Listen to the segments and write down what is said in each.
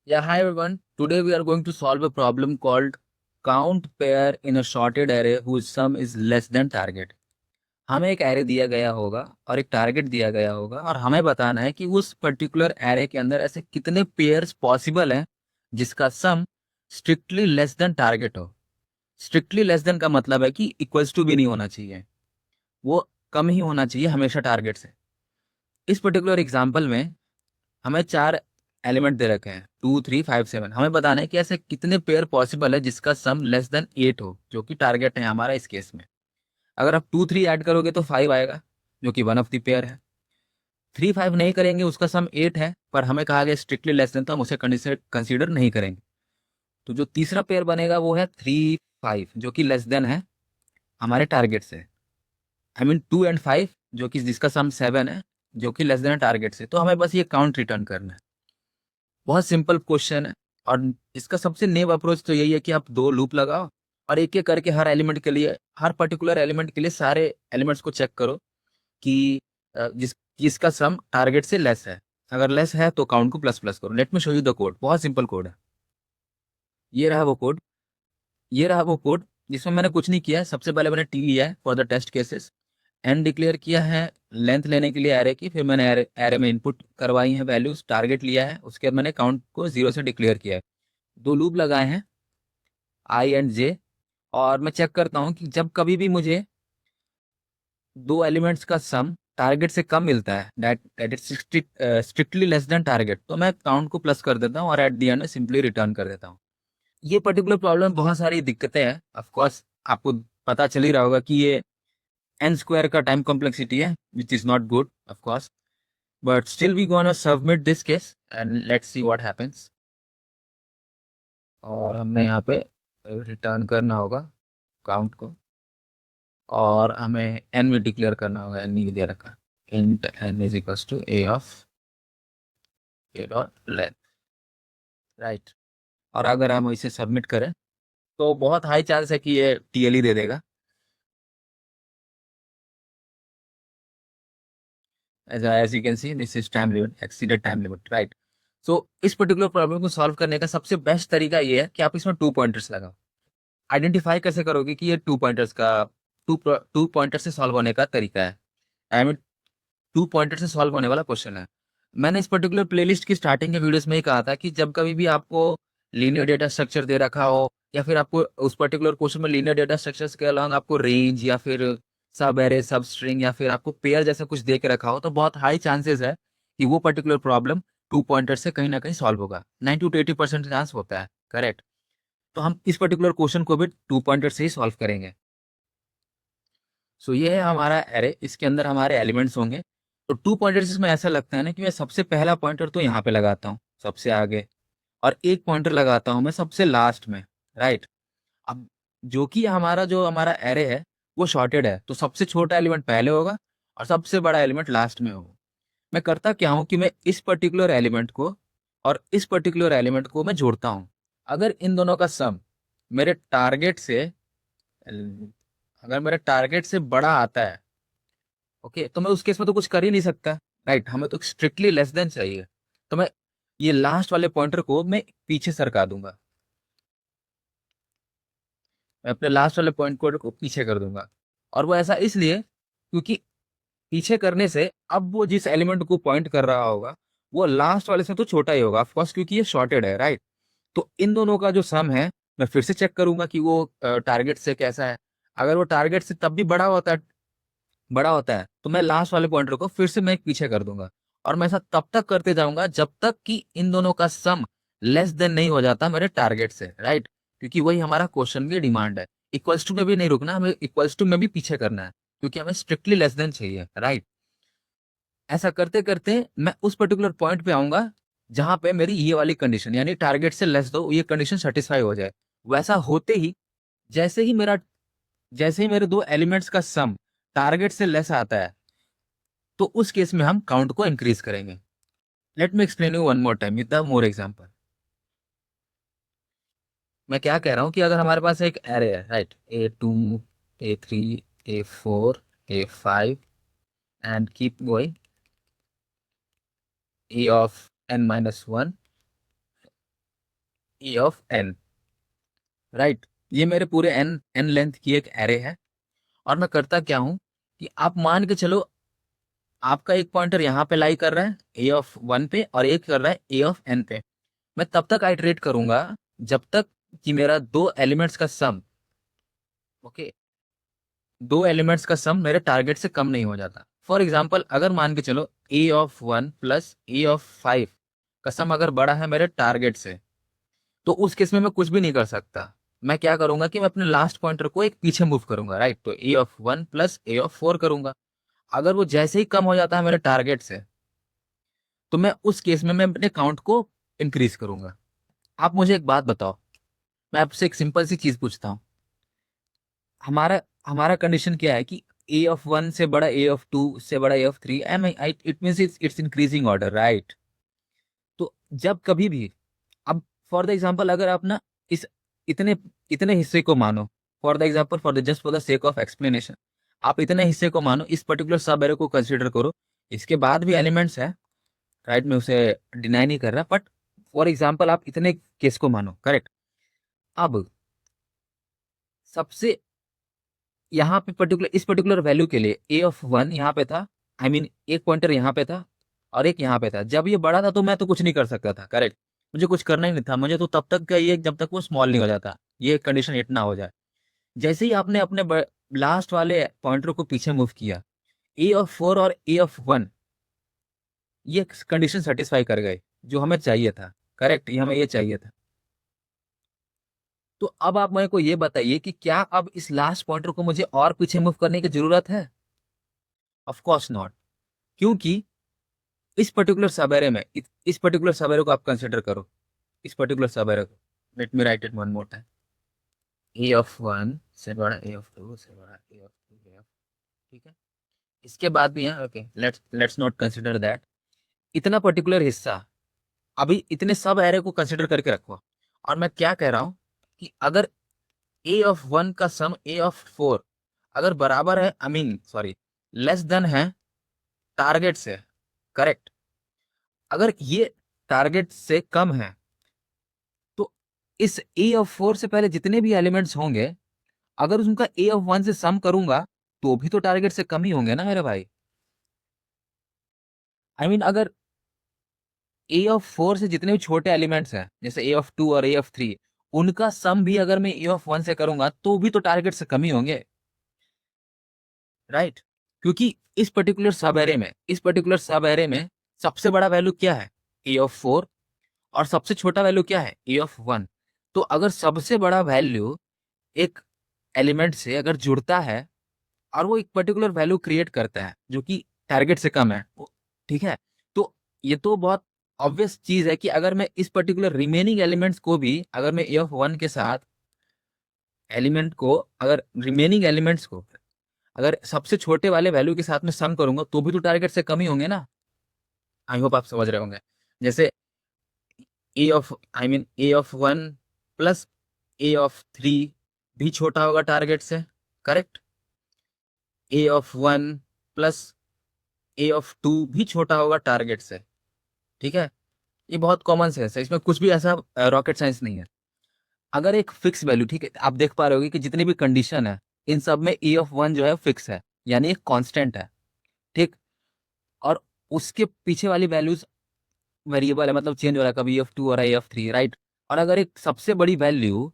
Yeah, hi everyone. Today we are going to solve a problem called count pair in a sorted array whose sum is less than target. हमें एक array दिया गया होगा और एक target दिया गया होगा और हमें बताना है कि उस पर्टिकुलर एरे के अंदर ऐसे कितने पेयर्स पॉसिबल हैं जिसका सम स्ट्रिक्टली लेस देन टारगेट हो। स्ट्रिक्टली लेस देन का मतलब है कि इक्वल्स टू भी नहीं होना चाहिए, वो कम ही होना चाहिए हमेशा टारगेट से। इस पर्टिकुलर एग्जाम्पल में हमें चार एलिमेंट दे रखे हैं 2 3 5 7। हमें बताना है कि ऐसे कितने पेयर पॉसिबल है जिसका सम लेस देन 8 हो, जो कि टारगेट है हमारा इस केस में। अगर आप 2 3 ऐड करोगे तो 5 आएगा, जो कि वन ऑफ द पेयर है। 3 5 नहीं करेंगे, उसका सम 8 है, पर हमें कहा गया स्ट्रिक्टली लेस देन, तो हम उसे कंसिडर नहीं करेंगे। तो जो तीसरा पेयर बनेगा वो है 3 5, जो कि लेस देन है हमारे टारगेट से। आई मीन 2 and 5, जो कि जिसका सम 7 है, जो कि लेस देन है टारगेट से। तो हमें बस ये काउंट रिटर्न करना है। बहुत सिंपल क्वेश्चन है। और इसका सबसे नेव अप्रोच तो यही है कि आप दो लूप लगाओ और एक एक करके हर एलिमेंट के लिए, हर पर्टिकुलर एलिमेंट के लिए सारे एलिमेंट्स को चेक करो कि जिसका सम टारगेट से लेस है। अगर लेस है तो काउंट को प्लस प्लस करो। Let me show you the code. बहुत सिंपल कोड है। ये रहा वो कोड। ये रहा वो कोड जिसमें मैंने कुछ नहीं किया है। सबसे पहले मैंने टी लिया है for the test cases, n declare किया है लेंथ लेने के लिए एरे की, फिर मैंने एरे में इनपुट करवाई है वैल्यूज, टारगेट लिया है, उसके बाद मैंने काउंट को 0 से डिक्लेयर किया है। दो लूप लगाए हैं आई एंड जे। और मैं चेक करता हूँ कि जब कभी भी मुझे दो एलिमेंट्स का सम टारगेट से कम मिलता है, that is strictly less than target, तो मैं काउंट को प्लस कर देता हूँ और एट द एंड में सिंपली रिटर्न कर देता हूँ। ये पर्टिकुलर प्रॉब्लम में बहुत सारी दिक्कतें हैं। ऑफ कोर्स आपको पता चल ही रहा होगा कि ये एन स्क्वायर का टाइम कॉम्प्लेक्सिटी है, which is not good of course, but still we gonna submit this case and let's see what happens. और हमने यहाँ पे रिटर्न करना होगा काउंट को, और हमें एन भी डिक्लेयर करना होगा। एन भी दे रखा, int n is equals to a of a dot length, right. और अगर हम इसे सबमिट करें तो बहुत हाई चांस है कि ये टीएल ही दे देगा। As you can see this is time limit, exceeded time limit, right. So इस पर्टिकुलर प्रॉब्लम को सॉल्व करने का सबसे बेस्ट तरीका ये है कि आप इसमें टू पॉइंटर्स लगाओ। आइडेंटिफाई कैसे करोगे कि ये टू पॉइंटर्स का, टू पॉइंटर से सॉल्व होने का तरीका है। आई मीन टू पॉइंटर से सॉल्व होने वाला क्वेश्चन है। मैंने इस पर्टिकुलर प्लेलिस्ट की स्टार्टिंग के वीडियोस में ही कहा था कि जब कभी भी आपको लीनियर डेटा स्ट्रक्चर दे रखा हो, या फिर आपको उस पर्टिकुलर क्वेश्चन में लीनियर डेटा स्ट्रक्चर्स के अलावा आपको रेंज या फिर सब एरे, सब स्ट्रिंग, या फिर आपको पेयर जैसा कुछ दे के रखा हो, तो बहुत हाई चांसेस है कि वो पर्टिकुलर प्रॉब्लम टू पॉइंटर से कहीं ना कहीं सॉल्व होगा। 90 to 80% चांस होता है, करेक्ट। तो हम इस पर्टिकुलर क्वेश्चन को भी टू पॉइंटर से ही सॉल्व करेंगे। सो ये है हमारा एरे, इसके अंदर हमारे एलिमेंट्स होंगे। तो टू पॉइंटर में ऐसा लगता है ना कि मैं सबसे पहला पॉइंटर तो यहाँ पे लगाता हूँ सबसे आगे, और एक पॉइंटर लगाता हूँ मैं सबसे लास्ट में, राइट। अब जो कि हमारा एरे है वो शॉर्टेड है, तो सबसे छोटा एलिमेंट पहले होगा और सबसे बड़ा एलिमेंट लास्ट में होगा। मैं करता क्या हूँ कि मैं इस पर्टिकुलर एलिमेंट को और इस पर्टिकुलर एलिमेंट को मैं जोड़ता हूँ। अगर इन दोनों का सम मेरे टारगेट से अगर मेरे टारगेट से बड़ा आता है, ओके, तो मैं उस केस में तो कुछ कर ही नहीं सकता, राइट। हमें तो स्ट्रिक्टली लेस देन चाहिए। तो मैं ये लास्ट वाले पॉइंटर को मैं पीछे सरका दूंगा। मैं अपने लास्ट वाले पॉइंट को पीछे कर दूंगा। और वो ऐसा इसलिए क्योंकि पीछे करने से अब वो जिस एलिमेंट को पॉइंट कर रहा होगा वो लास्ट वाले से तो छोटा ही होगा, ऑफकोर्स, क्योंकि ये शॉर्टेड है, राइट। तो इन दोनों का जो सम है, मैं फिर से चेक करूंगा कि वो टारगेट से कैसा है। अगर वो टारगेट से तब भी बड़ा होता है तो मैं लास्ट वाले पॉइंटर को फिर से मैं पीछे कर दूंगा। और मैं ऐसा तब तक करते जाऊंगा जब तक कि इन दोनों का सम लेस देन नहीं हो जाता मेरे टारगेट से, राइट। क्योंकि वही हमारा क्वेश्चन की डिमांड है। इक्वल्स टू में भी नहीं रुकना, हमें इक्वल्स टू में भी पीछे करना है, क्योंकि हमें स्ट्रिक्टली लेस देन चाहिए, राइट। ऐसा करते करते मैं उस पर्टिकुलर पॉइंट पे आऊंगा जहां पे मेरी ये वाली कंडीशन, यानी टारगेट से लेस दो, ये कंडीशन सेटिस्फाई हो जाए। वैसा होते ही, जैसे ही मेरा जैसे ही मेरे दो एलिमेंट्स का सम टारगेट से लेस आता है, तो उस केस में हम काउंट को इंक्रीज करेंगे। Let me explain you one more time with the more example. मैं क्या कह रहा हूँ कि अगर हमारे पास एक एरे है, right, A2, A3, A4, A5 and keep going, E of n-1, a of n, right. ये मेरे पूरे एन एन लेंथ की एक एरे है। और मैं करता क्या हूँ कि आप मान के चलो आपका एक पॉइंटर यहाँ पे लाई कर रहा है ए ऑफ वन पे और एक कर रहा है ए ऑफ एन पे। मैं तब तक आइटरेट करूंगा जब तक कि मेरा दो एलिमेंट्स का सम, ओके, दो एलिमेंट्स का सम मेरे टारगेट से कम नहीं हो जाता। फॉर एग्जाम्पल अगर मान के चलो A of one plus A of five का सम अगर बड़ा है मेरे टारगेट से, तो उस केस में मैं कुछ भी नहीं कर सकता। मैं क्या करूंगा कि मैं अपने लास्ट पॉइंटर को एक पीछे मूव करूंगा, राइट। तो A of one plus A of four करूंगा। अगर वो जैसे ही कम हो जाता है मेरे टारगेट से, तो मैं उस केस में मैं अपने काउंट को इंक्रीज करूंगा। आप मुझे एक बात बताओ, मैं आपसे एक सिंपल सी चीज पूछता हूँ। हमारा हमारा कंडीशन क्या है कि ए ऑफ वन से बड़ा ए ऑफ टू से बड़ा A of three, am I it means it's increasing order, right. तो जब कभी भी, अब फॉर द एग्जाम्पल अगर आप ना इस इतने इतने हिस्से को मानो, for the example for the just for the sake of explanation, आप इतने हिस्से को मानो, इस पर्टिकुलर सब एरे को कंसिडर करो। इसके बाद भी एलिमेंट्स है, राइट, मैं उसे डिनाई नहीं कर रहा, बट फॉर एग्जाम्पल आप इतने केस को मानो, करेक्ट। अब सबसे यहाँ पे पर्टिकुलर इस पर्टिकुलर वैल्यू के लिए ए ऑफ वन यहाँ पे था, आई मीन एक पॉइंटर यहाँ पे था और एक यहाँ पे था। जब ये बड़ा था तो मैं तो कुछ नहीं कर सकता था, करेक्ट। मुझे कुछ करना ही नहीं था, मुझे तो तब तक चाहिए जब तक वो स्मॉल नहीं हो जाता, ये कंडीशन हिट ना हो जाए। जैसे ही आपने अपने लास्ट वाले पॉइंटर को पीछे मूव किया, ए ऑफ फोर और ए ऑफ वन ये कंडीशन सेटिस्फाई कर गए जो हमें चाहिए था, करेक्ट, ये हमें ये चाहिए था। तो अब आप मेरे को ये बताइए कि क्या अब इस लास्ट पॉइंटर को मुझे और पीछे मूव करने की जरूरत है? Of course not. क्योंकि इस पर्टिकुलर सब एरे में इस पर्टिकुलर सब एरे को आप कंसिडर करो, इस पर्टिकुलर सब एरे को, let me right it one more time. A of one से बड़ा ए ऑफ टू से बड़ा A of to a of, ठीक है। इसके बाद भी है, okay, let's not consider that. इतना पर्टिकुलर हिस्सा, अभी इतने सब एरे को कंसिडर करके रखो। और मैं क्या कह रहा हूं कि अगर ए ऑफ वन का सम ए ऑफ फोर अगर बराबर है, I mean sorry, less than है टारगेट से, करेक्ट। अगर ये टारगेट से कम है, तो इस ए ऑफ फोर से पहले जितने भी एलिमेंट्स होंगे, अगर उनका ए ऑफ वन से सम करूंगा तो भी तो टारगेट से कम ही होंगे ना मेरे भाई। आई मीन अगर ए ऑफ फोर से जितने भी छोटे एलिमेंट्स हैं जैसे ए ऑफ टू और ए ऑफ थ्री, उनका सम भी अगर मैं ए ऑफ वन से करूंगा तो भी तो टारगेट से कम ही होंगे, राइट। क्योंकि इस पर्टिकुलर सब एरे में सबसे बड़ा वैल्यू क्या है, ए ऑफ फोर, और सबसे छोटा वैल्यू क्या है, ए ऑफ वन। तो अगर सबसे बड़ा वैल्यू एक एलिमेंट से अगर जुड़ता है और वो एक पर्टिकुलर वैल्यू क्रिएट करता है जो कि टारगेट से कम है, ठीक है, तो ये तो बहुत ऑब्वियस चीज है कि अगर मैं इस पर्टिकुलर रिमेनिंग एलिमेंट्स को भी, अगर मैं ए ऑफ वन के साथ एलिमेंट को, अगर रिमेनिंग एलिमेंट्स को अगर सबसे छोटे वाले वैल्यू के साथ में सम करूंगा तो भी तो टारगेट से कम ही होंगे ना। आई होप आप समझ रहे होंगे। जैसे A of, I mean A of one plus A of three भी छोटा होगा टारगेट से, correct. A of one plus A of two भी छोटा होगा टारगेट से, ठीक है। ये बहुत कॉमन सेंस है, इसमें कुछ भी ऐसा रॉकेट साइंस नहीं है। अगर एक फिक्स वैल्यू, ठीक है, आप देख पा रहे होगे कि जितनी भी कंडीशन है इन सब में ए ऑफ वन जो है फिक्स है, यानी एक कांस्टेंट है, ठीक। और उसके पीछे वाली वैल्यूज वेरिएबल है, मतलब चेंज हो रहा है, कभी ए ऑफ टू और ए ऑफ थ्री, राइट। और अगर एक सबसे बड़ी वैल्यू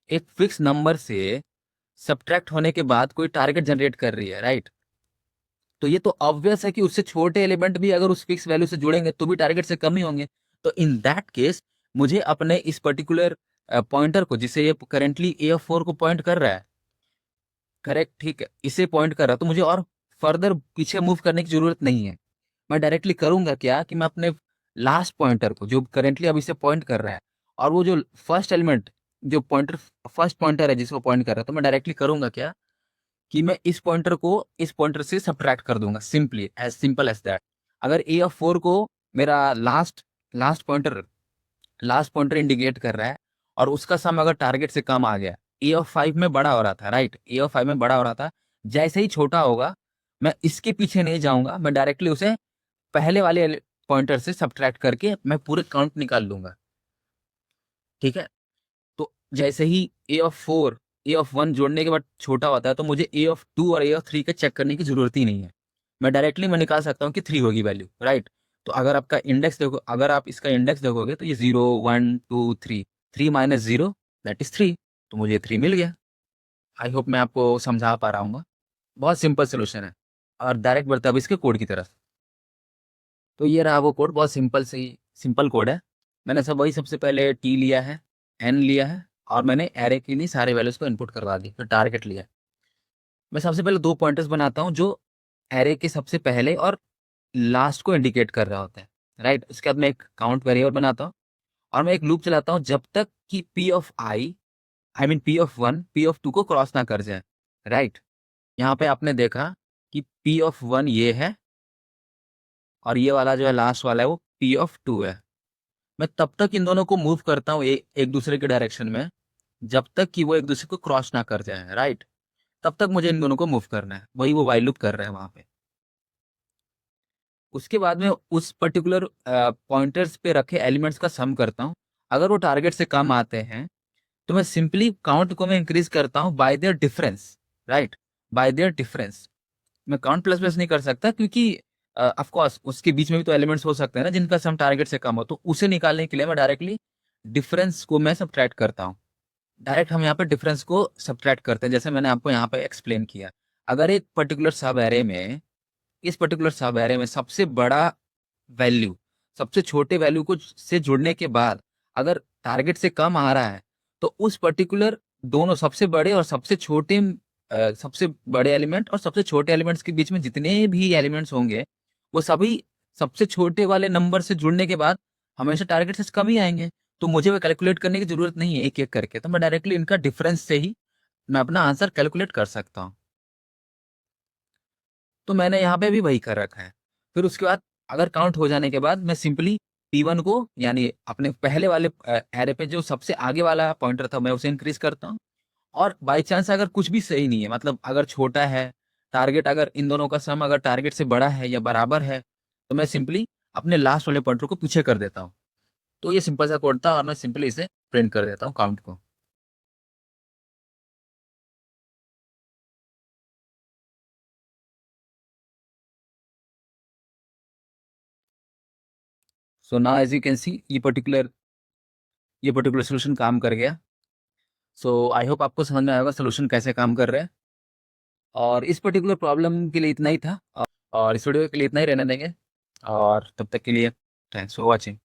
एक फिक्स नंबर से सब्ट्रैक्ट होने के बाद कोई टारगेट जनरेट कर रही है, राइट, तो ये तो ऑब्वियस है कि उससे छोटे एलिमेंट भी अगर उस फिक्स वैल्यू से जुड़ेंगे तो भी टारगेट से कम ही होंगे। तो इन दैट केस मुझे अपने इस पर्टिकुलर पॉइंटर को, जिसे ये करेंटली ए ऑफ फोर को पॉइंट कर रहा है, करेक्ट, ठीक है, इसे पॉइंट कर रहा है, तो मुझे और फर्दर पीछे मूव करने की जरूरत नहीं है। मैं डायरेक्टली करूंगा क्या कि मैं अपने लास्ट पॉइंटर को जो करेंटली अब इसे पॉइंट कर रहा है, और वो जो फर्स्ट एलिमेंट जो पॉइंटर फर्स्ट पॉइंटर है जिसको पॉइंट कर रहा है, तो मैं डायरेक्टली करूंगा क्या कि मैं इस पॉइंटर को इस पॉइंटर से सब्ट्रैक्ट कर दूंगा, सिंपल एज दैट। अगर ए ऑफ फोर को मेरा last pointer last pointer indicate कर रहा है और उसका सम अगर टारगेट से कम आ गया, ए ऑफ फाइव में बड़ा हो रहा था, राइट, ए ऑफ फाइव में बड़ा हो रहा था, जैसे ही छोटा होगा मैं इसके पीछे नहीं जाऊंगा, मैं डायरेक्टली उसे पहले वाले पॉइंटर से सब्ट्रैक्ट करके मैं पूरे काउंट निकाल लूंगा। ठीक है। तो जैसे ही A of 4 A of 1 जोड़ने के बाद छोटा होता है, तो मुझे A of 2 और A of 3 का चेक करने की जरूरत ही नहीं है। मैं निकाल सकता हूँ कि 3 होगी वैल्यू, राइट। तो अगर आपका इंडेक्स देखो, अगर आप इसका इंडेक्स देखोगे तो ये 0 1 2 3, 3 - 0 दैट इज 3। तो मुझे 3 मिल गया। आई होप मैं आपको समझा पा रहा हूँ। बहुत सिंपल सोल्यूशन है। और डायरेक्ट बढ़ते हैं अब इसके कोड की तरफ। तो ये रहा वो कोड, बहुत सिंपल कोड है। मैंने सबसे पहले टी लिया है, एन लिया है, और मैंने एरे के लिए सारे वैल्यूज को इनपुट करवा दी, फिर टारगेट लिया। मैं सबसे पहले दो पॉइंटर्स बनाता हूँ जो एरे के सबसे पहले और लास्ट को इंडिकेट कर रहा होता है, राइट। उसके बाद मैं एक काउंट वेरिएबल बनाता हूँ और मैं एक लूप चलाता हूँ जब तक कि P of1 P of 2 को क्रॉस ना कर जाए, राइट। यहाँ पे आपने देखा कि P of 1 ये है और ये वाला जो है लास्ट वाला है वो P of 2 है। मैं तब तक इन दोनों को मूव करता हूँ एक दूसरे के डायरेक्शन में, जब तक कि वो एक दूसरे को क्रॉस ना कर जाए, राइट। तब तक मुझे इन दोनों को मूव करना है, वही वो वाइल लूप कर रहे हैं वहां पे। उसके बाद में उस पर्टिकुलर पॉइंटर्स पे रखे एलिमेंट्स का सम करता हूँ। अगर वो टारगेट से कम आते हैं तो मैं सिंपली काउंट को मैं इंक्रीज करता हूँ bye there difference, right, bye there difference. मैं काउंट प्लस प्लस नहीं कर सकता क्योंकि ऑफ कोर्स उसके बीच में भी तो एलिमेंट्स हो सकते हैं ना जिनका सम टारगेट से कम हो, तो उसे निकालने के लिए मैं डायरेक्टली डिफरेंस को मैं सब्ट्रैक्ट करता हूँ। डायरेक्ट हम यहाँ पे डिफरेंस को सब्ट्रैक्ट करते हैं, जैसे मैंने आपको यहाँ पे एक्सप्लेन किया। अगर एक पर्टिकुलर सब एरे में इस पर्टिकुलर सब एरे में सबसे बड़ा वैल्यू सबसे छोटे वैल्यू को से जुड़ने के बाद अगर टारगेट से कम आ रहा है, तो उस पर्टिकुलर दोनों सबसे बड़े और सबसे बड़े एलिमेंट और सबसे छोटे एलिमेंट्स के बीच में जितने भी एलिमेंट्स होंगे वो सभी सबसे छोटे वाले नंबर से जुड़ने के बाद हमेशा टारगेट से कम ही आएंगे। तो मुझे वो कैलकुलेट करने की जरूरत नहीं है एक एक करके, तो मैं डायरेक्टली इनका डिफरेंस से ही मैं अपना आंसर कैलकुलेट कर सकता हूँ। तो मैंने यहाँ पे भी वही कर रखा है। फिर उसके बाद अगर काउंट हो जाने के बाद मैं सिंपली P1 को, यानी अपने पहले वाले एरे पे जो सबसे आगे वाला पॉइंटर था, मैं उसे इंक्रीज करता हूँ। और बाई चांस अगर कुछ भी सही नहीं है, मतलब अगर छोटा है टारगेट, अगर इन दोनों का सम अगर टारगेट से बड़ा है या बराबर है, तो मैं सिंपली अपने लास्ट वाले पॉइंटर को पीछे कर देता हूँ। तो ये सिंपल सा कोड था और मैं सिंपली इसे प्रिंट कर देता हूँ काउंट को। So now as you can see ये पर्टिकुलर सोल्यूशन काम कर गया। सो आई होप आपको समझ में आएगा सोल्यूशन कैसे काम कर रहे हैं। और इस पर्टिकुलर प्रॉब्लम के लिए इतना ही था, और इस वीडियो के लिए इतना ही रहने देंगे। और तब तक के लिए थैंक्स फॉर वॉचिंग।